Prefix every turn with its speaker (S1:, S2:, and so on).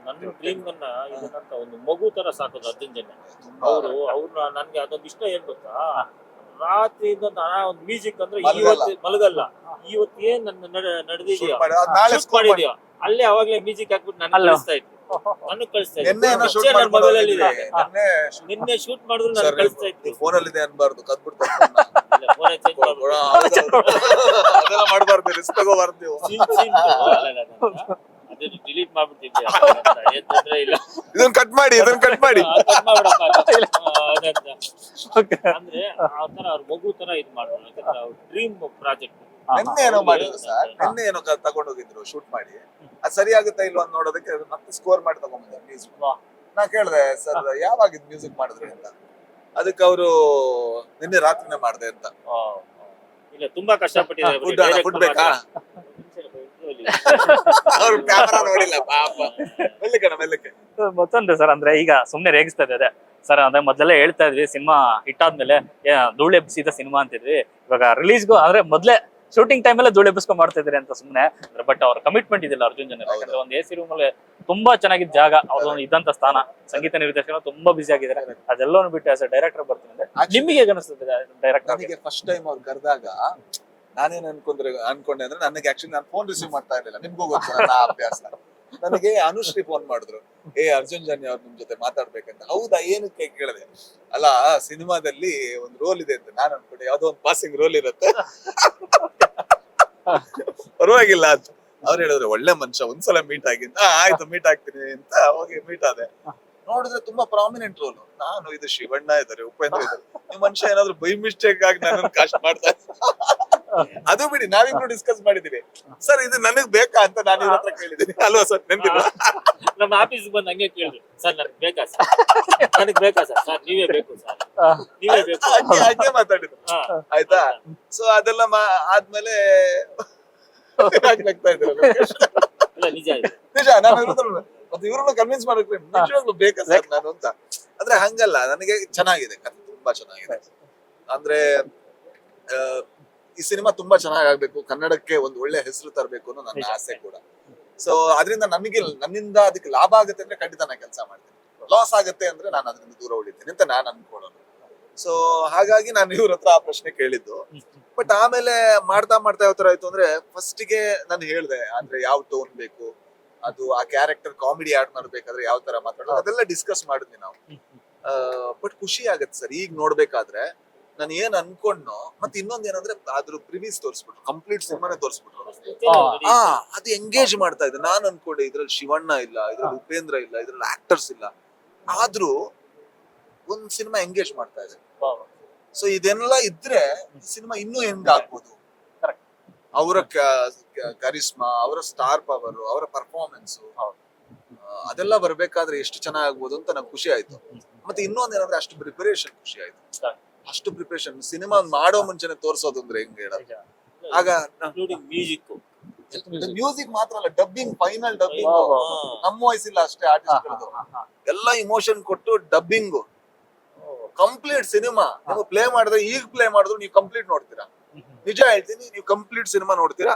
S1: ನನ್ನ ಡ್ರೀಮ್ ಅನ್ನ ಇದನ್ನಂತ ಒಂದು ಮಗು ತರ ಸಾಕೋದು ಅರ್ಜುನ್ ಜನ್ಯ. ಅವ್ರನ್ನ ನನ್ಗೆ ಅದೊಂದು ಇಷ್ಟ ಏನ್ ಗೊತ್ತಾ, ರಾತ್ರಿಯಿಂದ ಒಂದು ಮ್ಯೂಸಿಕ್ ಅಂದ್ರೆ ಇವತ್ತು ಮಲಗಲ್ಲ, ಇವತ್ತು ಏನ್ ನನ್ನ ನಡೆದಿದ್ಯಾ ಮಾಡಿದ್ಯಾ ಅಲ್ಲೇ ಅವಾಗ್ಲೇ ಮ್ಯೂಸಿಕ್ ಹಾಕ್ಬಿಟ್ಟು ನನ್ನ ಕಳಿಸ್ತಾ ಇತ್ತು. ನನಗ್ ಕಳಿಸ್ತಾ ಇತ್ತು ಮೊಬೈಲ್ ಅಲ್ಲಿ ಇದೆ. ನಿನ್ನೆ ಶೂಟ್ ಮಾಡಿದ್ರು ನಾನು ಕಳಿಸ್ತಾ ಇತ್ತು.
S2: ಫೋನ್ ಅಲ್ಲಿ ಇದೆ ಅನ್ಬಾರ್ದು, ಅದೆಲ್ಲ ಮಾಡಬಾರ್ದು, ರಿಸ್ಕ್ ತಗೋಬಾರ್ದು ನೀವು.
S1: ಅದನ್ನ ಡಿಲೀಟ್ ಮಾಡ್ಬಿಟ್ಟಿದ್ದೆ, ಇಲ್ಲ
S2: ಇದನ್ನ ಕಟ್ ಮಾಡಿ
S1: ಅಂದ್ರೆ ಆ ತರ ಅವ್ರ ಮಗು ತರ ಇದ್ ಮಾಡೋಣ ಡ್ರೀಮ್ ಪ್ರಾಜೆಕ್ಟ್.
S2: ನಿನ್ನೆ ಏನೋ ಮಾಡಿದ್ರು ಸರ್, ನಿನ್ನೆ ಏನೋ ತಗೊಂಡೋಗಿದ್ರು ಶೂಟ್ ಮಾಡಿ, ಅದು ಸರಿ ಆಗುತ್ತಾ ಇಲ್ವಾ ಅಂತ ನೋಡೋದಕ್ಕೆ ಮತ್ತೆ ಸ್ಕೋರ್ ಮಾಡಿ ತಗೊಂಡ್ಬಂದೆ ಮ್ಯೂಸಿಕ್. ನಾ ಕೇಳ್ದೆ ಸರ್ ಯಾವಾಗ ಮ್ಯೂಸಿಕ್ ಮಾಡಿದ್ರಿ ಅಂತ, ಅದಕ್ಕೆ ಅವರು ನಿನ್ನೆ ರಾತ್ರಿನೇ ಮಾಡಿದೆ ಅಂತ.
S1: ಇಲ್ಲ ತುಂಬಾ ಕಷ್ಟಪಟ್ಟಿದ್ದಾರೆ.
S2: ಫುಡ್ ಬೇಕಾ? ಅವ್ರು ಕ್ಯಾಮರಾ ನೋಡಿಲ್ಲ ಪಾಪ. ಮೆಲ್ಲಕ್ಕೆ
S3: ಮತ್ತೊಂದು ಸರ್, ಅಂದ್ರೆ ಈಗ ಸುಮ್ನೆ ರೇಗಿಸ್ತಾ ಇದೆ ಸರ್. ಅಂದ್ರೆ ಮೊದಲೆಲ್ಲ ಹೇಳ್ತಾ ಇದ್ವಿ ಸಿನಿಮಾ ಹಿಟ್ ಆದ್ಮೇಲೆ ಧೂಳು ಎಬ್ಬಿಸಿದ ಸಿನಿಮಾ ಅಂತಿದ್ವಿ. ಇವಾಗ ರಿಲೀಸ್ಗೂ ಅಂದ್ರೆ ಮೊದ್ಲೇ ಶೂಟಿಂಗ್ ಟೈಮ್ ಅಲ್ಲೇ ಧೂಳು ಎಬ್ಬಿಸ್ಕೊಂಡ್ ಮಾಡ್ತಾ ಇದ್ರಿ ಅಂತ ಸುಮ್ನೆ. ಬಟ್ ಅವ್ರ ಕಮಿಟ್ಮೆಂಟ್ ಇದಿಲ್ಲ ಅರ್ಜುನ್ ಜನ್ಯ. ಯಾಕಂದ್ರೆ ಒಂದು AC ರೂಮ್ ಅಲ್ಲಿ ತುಂಬಾ ಚೆನ್ನಾಗಿದ್ದ ಜಾಗ, ಅವ್ರೊಂದು ಇದ್ದಂತ ಸ್ಥಾನ, ಸಂಗೀತ ನಿರ್ದೇಶಕರು ತುಂಬಾ ಬಿಸಿ ಆಗಿದ್ದಾರೆ. ಅದೆಲ್ಲವನ್ನು ಬಿಟ್ಟು ಆಸ್ ಎ ಡೈರೆಕ್ಟರ್ ಬರ್ತೀನಿ ಅಂದ್ರೆ ನಿಮಗೆ ಹೇಗೆ ಅನಿಸ್ತದೆ ಡೈರೆಕ್ಟರ್?
S2: ನನಗೆ ಫಸ್ಟ್ ಟೈಮ್ ಅವ್ರು ಕರೆದಾಗ ನಾನೇನ್ ಅನ್ಕೊಂಡೆ ಅಂದ್ರೆ, ನನಗೆ ಆಕ್ಚುಲಿ ನಾನು ಫೋನ್ ರಿಸೀವ್ ಮಾಡ್ತಾ ಇರ್ಲಿಲ್ಲ, ನಿಮ್ಗೂ ಗೊತ್ತು ನನ್ನ ಅಭ್ಯಾಸ. ನನಗೆ ಅನುಶ್ರೀ ಫೋನ್ ಮಾಡಿದ್ರು, ಅರ್ಜುನ್ ಜನ್ಯ ಅವ್ರು ನಿಮ್ ಜೊತೆ ಮಾತಾಡ್ಬೇಕಂತ. ಹೌದಾ, ಏನಕ್ಕೆ ಕೇಳಿದೆ. ಅಲ್ಲ ಸಿನಿಮಾದಲ್ಲಿ ಒಂದು ರೋಲ್ ಇದೆ ಅಂತ ನಾನು ಅನ್ಕೊಂಡೆ, ಯಾವ್ದೋ ಒಂದು ಪಾಸಿಂಗ್ ರೋಲ್ ಇರುತ್ತೆ, ಪರವಾಗಿಲ್ಲ ಅಂತ. ಅವ್ರು ಹೇಳಿದ್ರು ಒಳ್ಳೆ ಮನುಷ್ಯ, ಒಂದ್ಸಲ ಮೀಟ್ ಆಗಿದ್ದ. ಆಯ್ತು ಮೀಟ್ ಆಗ್ತೀನಿ ಅಂತ ಹೋಗಿ ಮೀಟ್ ಆದೆ. ನೋಡಿದ್ರೆ ತುಂಬಾ ಪ್ರಾಮಿನೆಂಟ್ ರೋಲ್. ನಾನು ಇದು ಶಿವಣ್ಣ ಇದ್ದಾರೆ, ಉಪೇಂದ್ರ ಇದ್ದಾರೆ, ಈ ಮನುಷ್ಯ ಏನಾದ್ರು ಬೈ ಮಿಸ್ಟೇಕ್ ಆಗಿ ನನ್ನನ್ನು ಕಾಸ್ಟ್ ಮಾಡ್ತಾ ಅದು ಬಿಡಿ, ನಾವಿಬ್ರು ಡಿಸ್ಕಸ್ ಮಾಡಿದೀವಿ. ಸರ್ ಇದು ನನಗ್ ಬೇಕಾ ಅಂತ ನಾನು ಇವ್ರ ಹತ್ರ ಕೇಳಿದೀನಿ. ಅಲ್ವಾ ಸರ್, ನೆನಪಿಲ್ಲ?
S1: ನಮ್ಮ ಆಫೀಸ್ ಬಂದ್ ಹಂಗೆ ಕೇಳಿದ್ರು, ಸರ್ ನನಗ್ ಬೇಕಾ ಸರ್, ನನಗ್ ಬೇಕಾ ಸರ್, ಸರ್ ನೀವೇ ಬೇಕು ಸರ್, ನೀವೇ ಬೇಕು
S2: ಹಂಗೆ ಮಾತಾಡಿದ್ರು. ಆಯ್ತಾ? ಸೊ ಅದೆಲ್ಲ ಆದ್ಮೇಲೆ ಆಗ್ತಾ ಇದ್ರು. ನಿಜ ನಾನು ಮತ್ತೆ ಇವ್ರನ್ನ ಕನ್ವಿನ್ಸ್ ಮಾಡಕ್ಕೆ ನಿಜವಾಗ್ಲೂ ಬೇಕಾ ಸರ್ ನಾನು ಅಂತ. ಅಂದ್ರೆ ಹಂಗಲ್ಲ, ನನಗೆ ಚೆನ್ನಾಗಿದೆ, ಕಥೆ ತುಂಬಾ ಚೆನ್ನಾಗಿದೆ. ಅಂದ್ರೆ ಈ ಸಿನಿಮಾ ತುಂಬಾ ಚೆನ್ನಾಗಿ ಆಗ್ಬೇಕು, ಕನ್ನಡಕ್ಕೆ ಒಂದು ಒಳ್ಳೆ ಹೆಸರು ತರಬೇಕು ಅನ್ನೋ ನನ್ನ ಆಸೆ ಕೂಡ. ಸೊ ಅದರಿಂದ ನನ್ನಿಂದ ಅದಕ್ಕೆ ಲಾಭ ಆಗುತ್ತೆ ಅಂದ್ರೆ ಖಂಡಿತ ನಾನು ಕೆಲಸ ಮಾಡ್ತೀನಿ, ಲಾಸ್ ಆಗುತ್ತೆ ಅಂದ್ರೆ ನಾನು ಅದರಿಂದ ದೂರ ಉಳಿತೀನಿ ಅಂತ ನಾನು ಅನ್ಕೊಳ್ಳೋದು. ಸೊ ಹಾಗಾಗಿ ನಾನು ಇವ್ರ ಹತ್ರ ಆ ಪ್ರಶ್ನೆ ಕೇಳಿದ್ದು. ಬಟ್ ಆಮೇಲೆ ಮಾಡ್ತಾ ಯಾವ ತರ ಆಯ್ತು ಅಂದ್ರೆ, ಫಸ್ಟ್ ಗೆ ನಾನು ಹೇಳ್ದೆ ಅಂದ್ರೆ ಯಾವ ಟೋನ್ ಬೇಕು, ಅದು ಆ ಕ್ಯಾರೆಕ್ಟರ್ ಕಾಮಿಡಿ ಆಡ್ ಮಾಡ್ಬೇಕಾದ್ರೆ ಯಾವ ತರ ಮಾತಾಡೋದು, ಅದೆಲ್ಲ ಡಿಸ್ಕಸ್ ಮಾಡಿದ್ವಿ ನಾವು. ಬಟ್ ಖುಷಿ ಆಗತ್ತೆ ಸರ್ ಈಗ ನೋಡ್ಬೇಕಾದ್ರೆ. ನಾನು ಏನ್ ಅನ್ಕೊಂಡ್ನೋ, ಮತ್ತೆ ಇನ್ನೊಂದ್ ಏನಂದ್ರೆ ಅದ್ರ ಪ್ರಿವೀಸ್ ತೋರಿಸ್ಬಿಟ್ರು, ಕಂಪ್ಲೀಟ್ ಸಿನಿಮಾನೇ ತೋರಿಸ್ಬಿಟ್ರು. ಅದು ಎಂಗೇಜ್ ಮಾಡ್ತಾ ಇದೆ. ನಾನ್ ಅನ್ಕೊಂಡೆ ಇದ್ರಲ್ಲಿ ಶಿವಣ್ಣ ಇಲ್ಲ, ಇದ್ರಲ್ಲಿ ಉಪೇಂದ್ರ ಇಲ್ಲ, ಇದ್ರಲ್ಲಿ ಆಕ್ಟರ್ಸ್ ಇಲ್ಲ, ಆದ್ರೂ ಒಂದ್ ಸಿನಿಮಾ ಎಂಗೇಜ್ ಮಾಡ್ತಾ ಇದೆ. ಸೊ ಇದೆಲ್ಲ ಇದ್ರೆ ಸಿನಿಮಾ ಇನ್ನೂ ಹೆಂಗ್ ಆಗ್ಬೋದು. ಅವರ ಕರಿಸ್ಮಾ, ಅವರ ಸ್ಟಾರ್ ಪವರ್, ಅವರ ಪರ್ಫಾರ್ಮೆನ್ಸ್, ಅದೆಲ್ಲ ಬರ್ಬೇಕಾದ್ರೆ ಎಷ್ಟು ಚೆನ್ನಾಗ್ಬೋದು ಅಂತ ನಂಗೆ ಖುಷಿ ಆಯ್ತು. ಮತ್ತೆ ಇನ್ನೊಂದ್ ಏನಂದ್ರೆ ಅಷ್ಟು ಪ್ರಿಪರೇಷನ್ ಖುಷಿ ಆಯ್ತು. ಅಷ್ಟು ಪ್ರಿಪರೇಷನ್ ಸಿನಿಮಾ ಮಾಡೋ ಮುಂಚೆನೆ ತೋರ್ಸೋದು ಅಂದ್ರೆ ಹೆಂಗ್ ಹೇಳೋದು. ಆಗ ಮ್ಯೂಸಿಕ್ ಮಾತ್ರ ಅಲ್ಲ, ಡಬ್ಬಿಂಗ್, ಫೈನಲ್ ಡಬ್ಬಿಂಗ್ ನಮ್ಮ ವಯಸ್ಸಿಲ್ಲ ಅಷ್ಟೇ ಆರ್ಟಿಸ್ಟ್ ಎಲ್ಲ ಇಮೋಷನ್ ಕೊಟ್ಟು ಡಬ್ಬಿಂಗು ಕಂಪ್ಲೀಟ್ ಸಿನಿಮಾ ನೀವು ಪ್ಲೇ ಮಾಡಿದ್ರೆ, ಈಗ ಪ್ಲೇ ಮಾಡಿದ್ರು ನೀವು ಕಂಪ್ಲೀಟ್ ನೋಡ್ತೀರಾ. ನಿಜ ಹೇಳ್ತೀನಿ, ನೀವು ಕಂಪ್ಲೀಟ್ ಸಿನಿಮಾ ನೋಡ್ತೀರಾ.